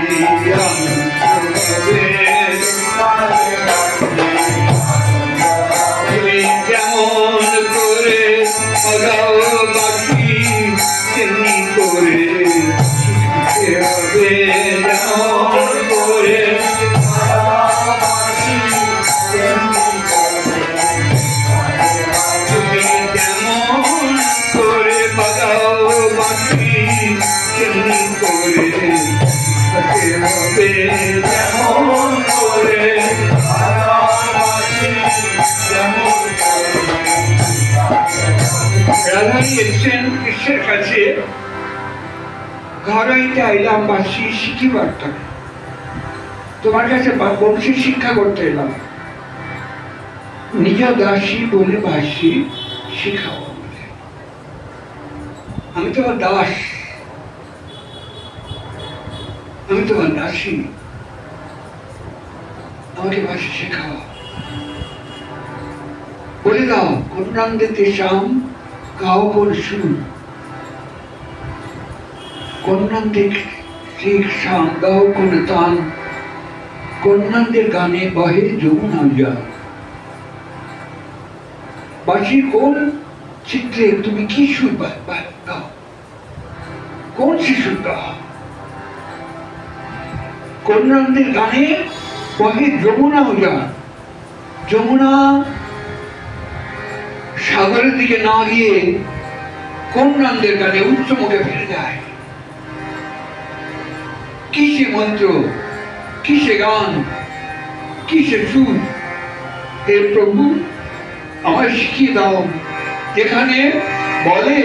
তুমি যেমন করে বাজাও বাঁশি তেমনি করে শিখতে হবে, যেমন করে তুমি যেমন করে বাজাও বাঁশি তেমনি করে শিখতে হবে, যেমন করে রাধারানী এসছেন কৃষ্ণের কাছে, ঘর হইতে আইলাম বাঁশি শিখিবার তবে, তোমার কাছে বংশী শিক্ষা করতে এলাম, নিজ দাসী বলে বাঁশি শিখাও আমাকে। আমি তোমার দাস, আমি তোমার দাসী, আমাকে বাঁশি শেখাও। বলে দাও কন্যান্তে তেষাম গাও কোন সুর, কন্যান্তে তেষাম গাও কোন তান, কন্যান্তের গানে বহে যমুনা জল। বাঁশির কোন চিত্রে তুমি কি সুর গাও, কোন শিশুর গাও? কন্যান্তের গানে বহে যমুনা জল। যমুনা সাগরের দিকে না গিয়ে কোন নন্দের গানে উচ্চ মুখে ফিরে যায়। কিসে মন্ত্র, কিসে গান, কিসে সুর, হে প্রভু আমায় শিখিয়ে দাও। যেখানে বলে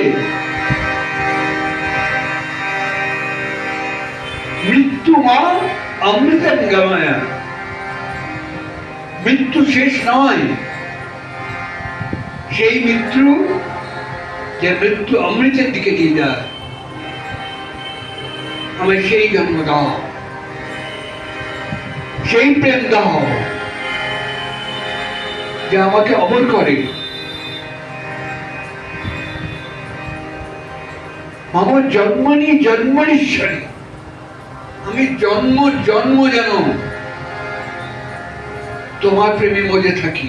মৃত্যু মা অমৃতম গমায়া, মৃত্যু শেষ নয়, সেই মৃত্যু যে মৃত্যু অমৃতের দিকে নিয়ে যায়, আমায় সেই জন্ম দাও, সেই প্রেম দাও যে আমাকে অমর করে। আমার জন্মনি জন্মনীশ্বরী, আমি জন্ম জন্ম যেন তোমার প্রেমে মজে থাকি,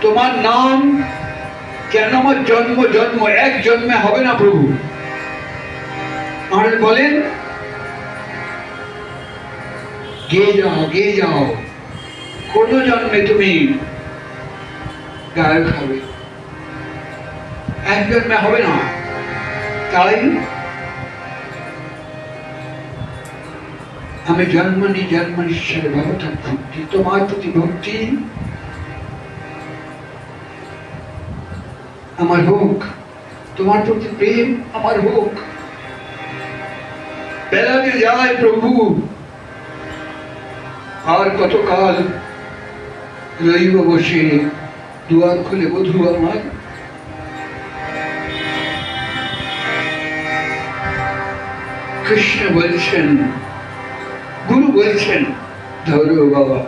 তোমার নাম যেন আমার জন্ম জন্ম, এক জন্মে হবে না প্রভু। মহারাজ বলেন গেয়ে যাও, গেয়ে যাও, কোন জন্মে তুমি গায়ক হবে, এক জন্মে হবে না। তাই আমি জন্মনি জন্মনীশ্বরে ভবতার ভক্তি, তোমার প্রতি ভক্তি আমার হোক, তোমার প্রতি প্রেম আমার হোক। বেলাতে যায় প্রভু, আর কতকাল রইব বসে, দুয়ার খুলে বধূ আমার। কৃষ্ণ বলছেন, গুরু বলছেন ধরো বাবা।